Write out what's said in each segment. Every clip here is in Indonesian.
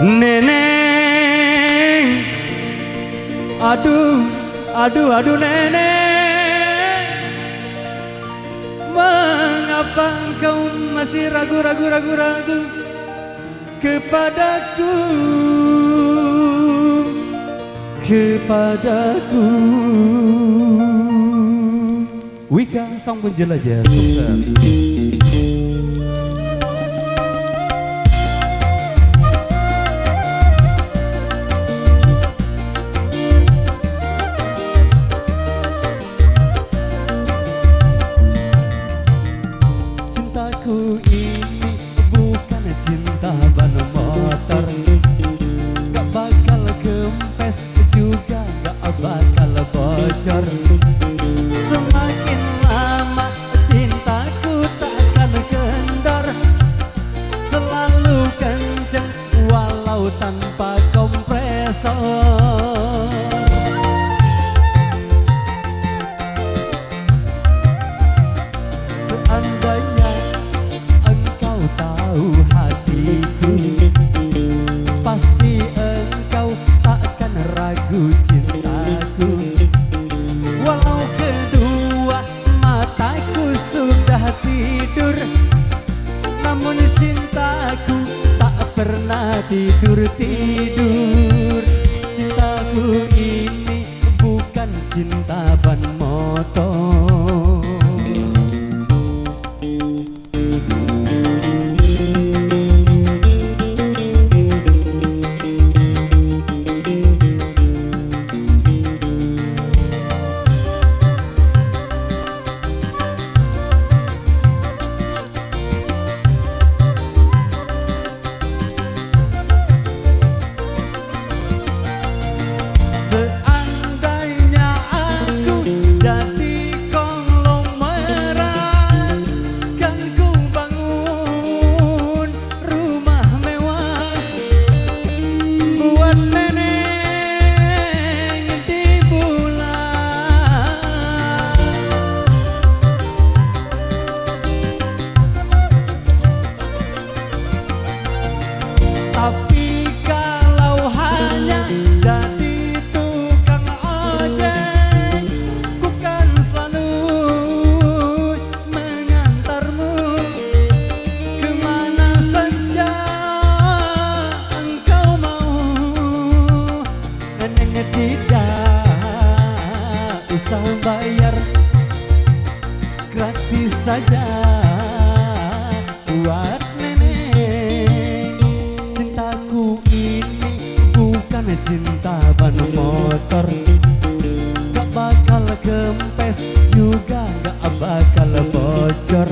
Nenek, aduh, aduh, aduh nenek, mengapa engkau masih ragu kepadaku, kepadaku. Wika sang penjelajah sukses. Cintaku ini bukan cinta ban motor, gak bakal kempes juga gak bakal bocor. Semakin lama cintaku takkan kendor, selalu kenceng walau tanpa kompresor. Seandainya engkau tahu hatiku, pasti engkau takkan ragu cintaku. Walau kedua mataku sudah tidur, namun cintaku tak pernah tidur-tidur. Cintaku ini bukan cinta ban motor. Seandainya aku jadi konglomerat, kan ku bangun rumah mewah buat nenek di bulan. Tapi kalau hanya jadi tukang ojek, ku kan selalu mengantarmu kemana saja engkau mau. Nenek tidak usah bayar, gratis saja buat nenek. Cintaku ini bukan cinta ban motor, gak bakal kempes juga gak bakal bocor.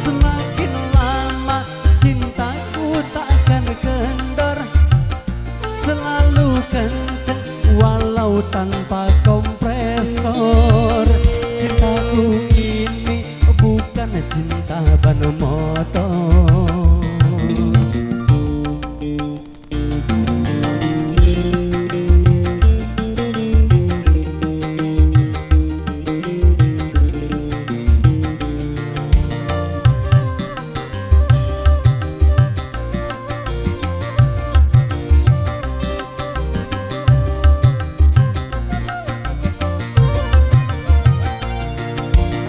Semakin lama cintaku takkan kendor, selalu kenceng walau tanpa kompresor. Cintaku ini bukan cinta ban motor.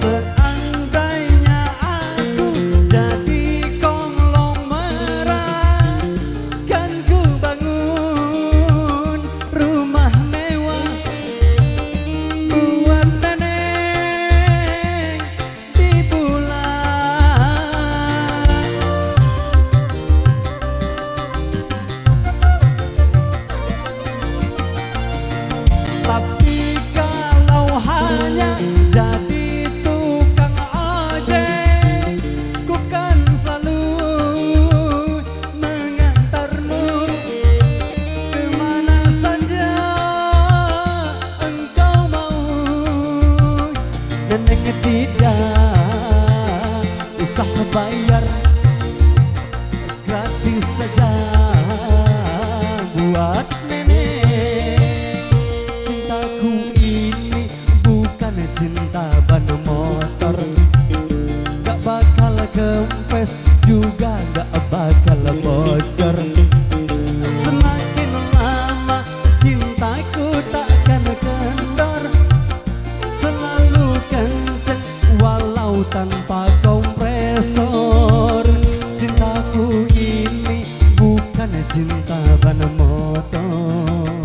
Seandainya aku jadi konglomerat, kan ku bangun rumah mewah buat nenek di bulan. Tapi kalau hanya jadi tukang ojek, ku kan selalu mengantarmu kemana saja engkau mau. Nenek tidak usah bayar, gratis saja buat nenek. Cintaku ini bukan cinta ban motor, gak bakal kempes juga gak bakal bocor. tanpa kompresor. Cintaku ini bukan cinta ban motor.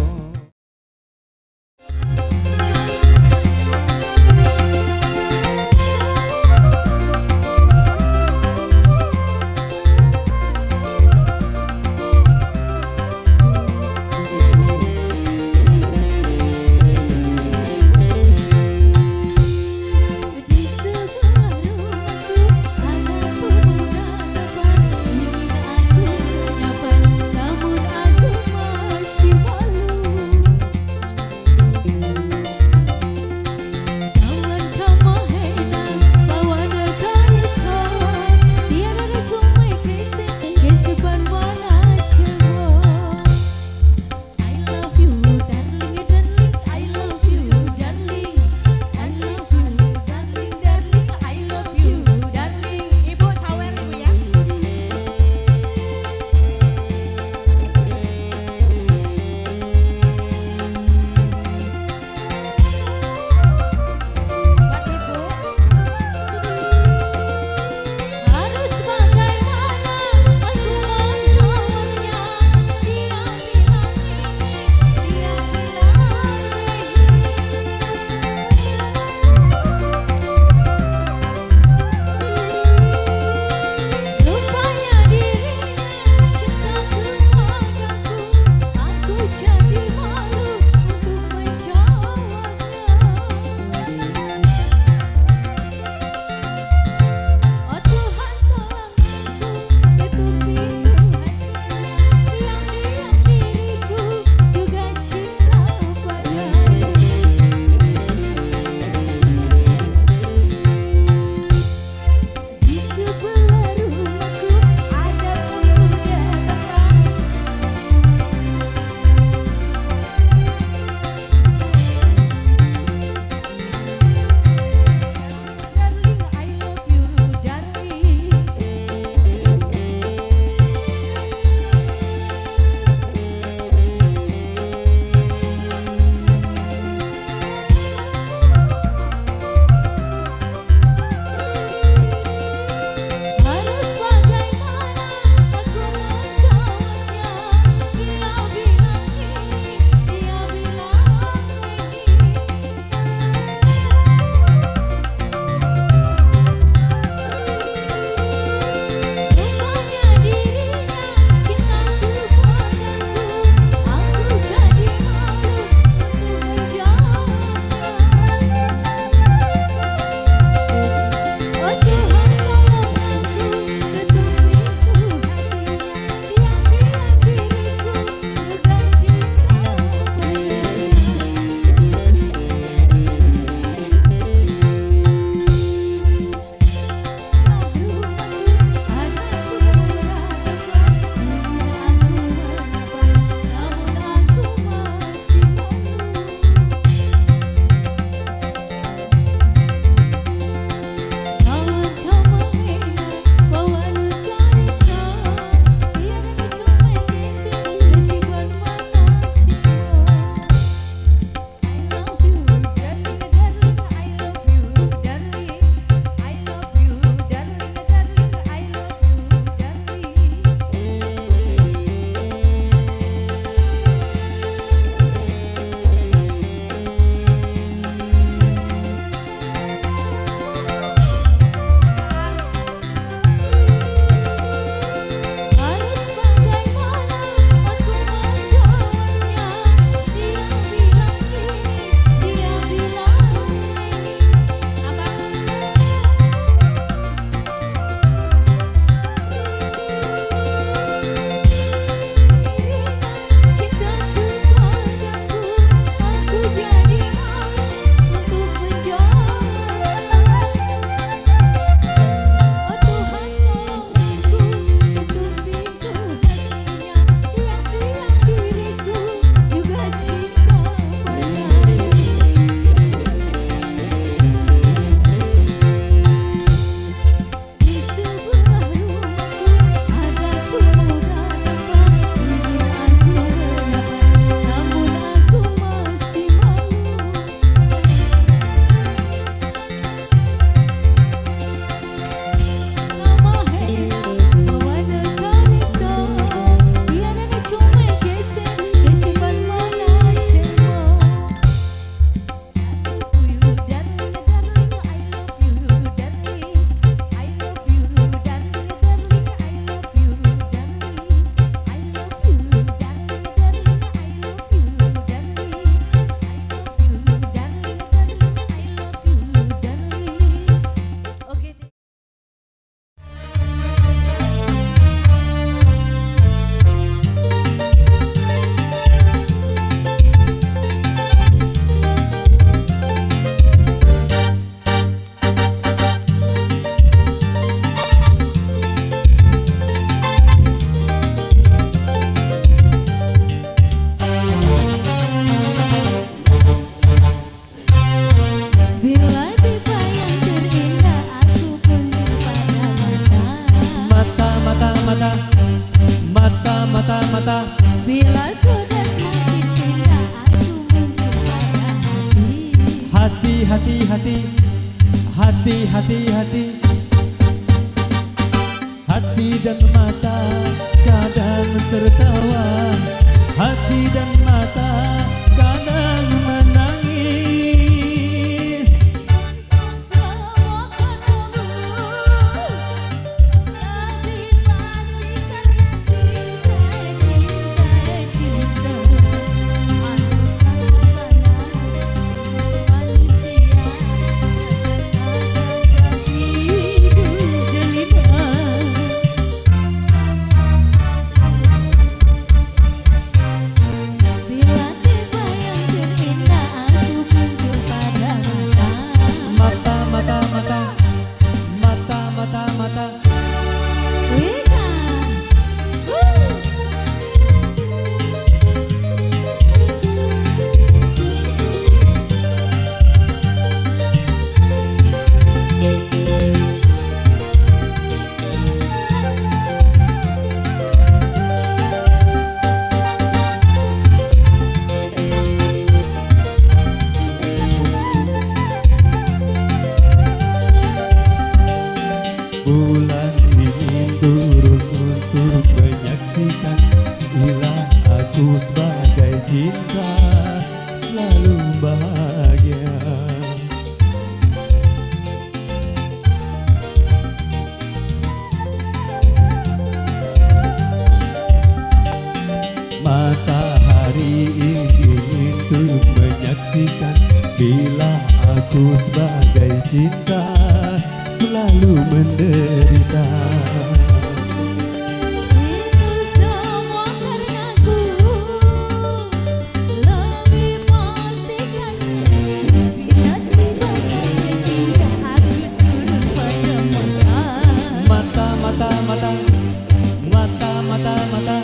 hati, hati, hati, hati, hati dan mata kadang tertawa, hati dan mata kadang menangis. Bulan ingin turun untuk menyaksikan bila aku sebagai cinta selalu bahagia. Matahari ingin untuk menyaksikan bila aku sebagai cinta selalu menderita. Itu semua karenaku, lebih pastikan bila sudah tidak aku turun pada mata. Mata, mata, mata, mata, mata, mata.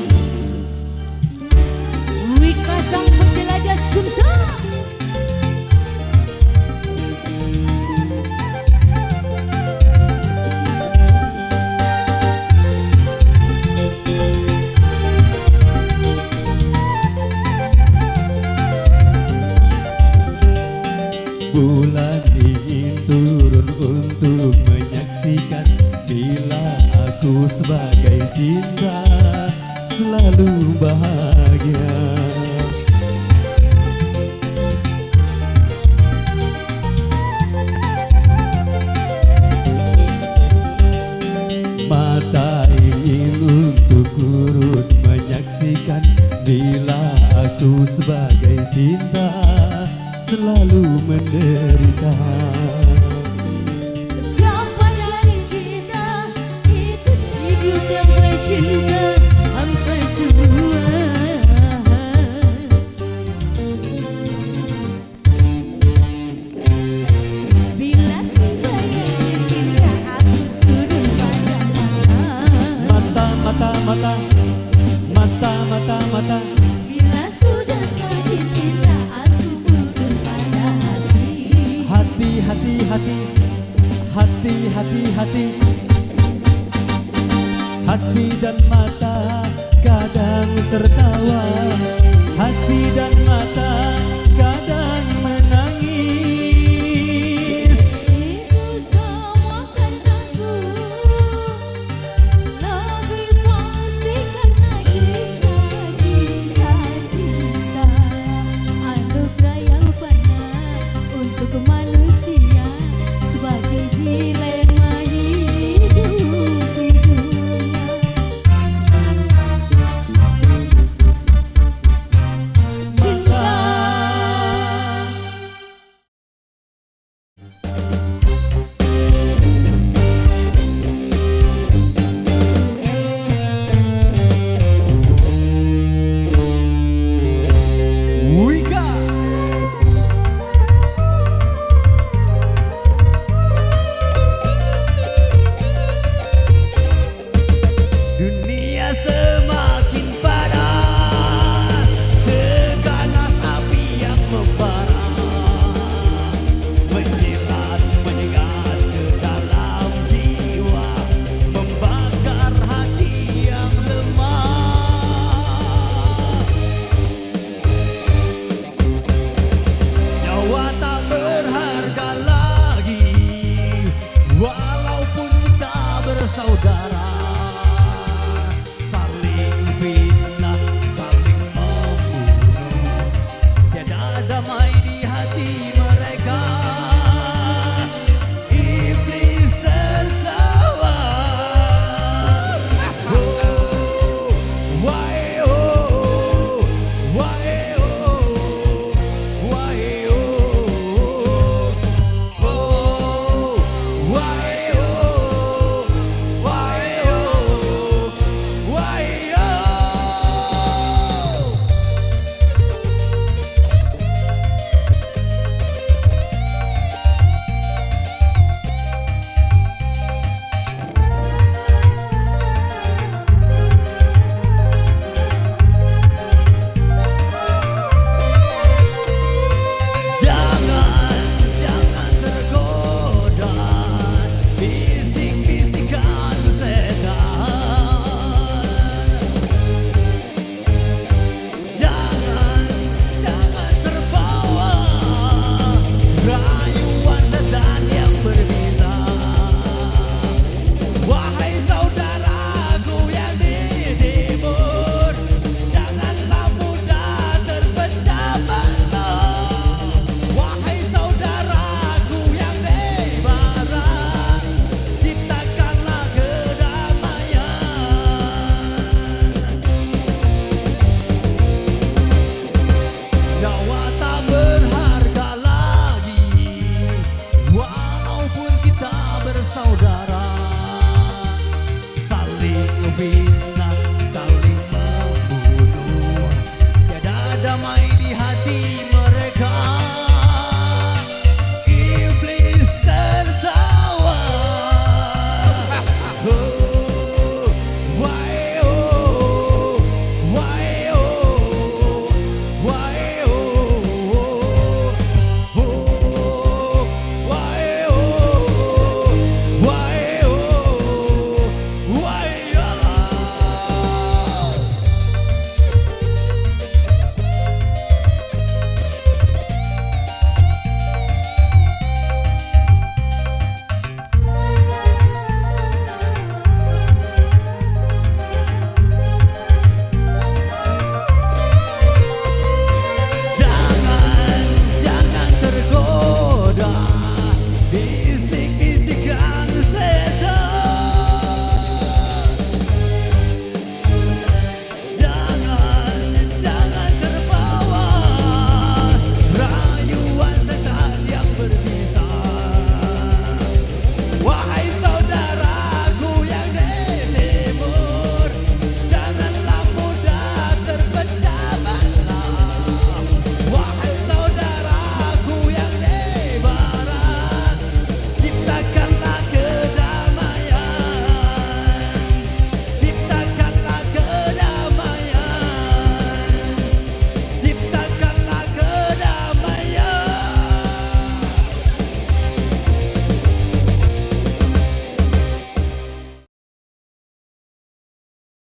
Wika sang penjelajah Sumsel. Bulan ingin turun untuk menyaksikan bila aku sebagai cinta selalu bahagia. Mata ingin untuk turun menyaksikan bila aku sebagai cinta selalu menderita. Siapa dari cinta itu hidup yang bercinta hampa semua. Bila tiba yang cinta aku turun pada Mata, mata, mata, mata, mata, mata. bila sudah semakin cinta aku turun pada hati. Hati, hati, hati, hati, hati, hati, hati dan mata kadang tertawa, hati dan mata kadang menangis. Itu semua karenaku, lebih pasti karena cinta, cinta, cinta. Anugerah yang banyak untuk manusia sebagai dilema hidup di dunia. Cinta saudara, saling fitnah, saling membunuh, tiada damai di hati mereka. Iblis tertawa. Oh, why oh, why oh, why oh, oh, why oh, why oh, why oh. Jangan tergoda bisik-bisikan setan. Jangan terbawa rayuan setan yang berbisa. Wahai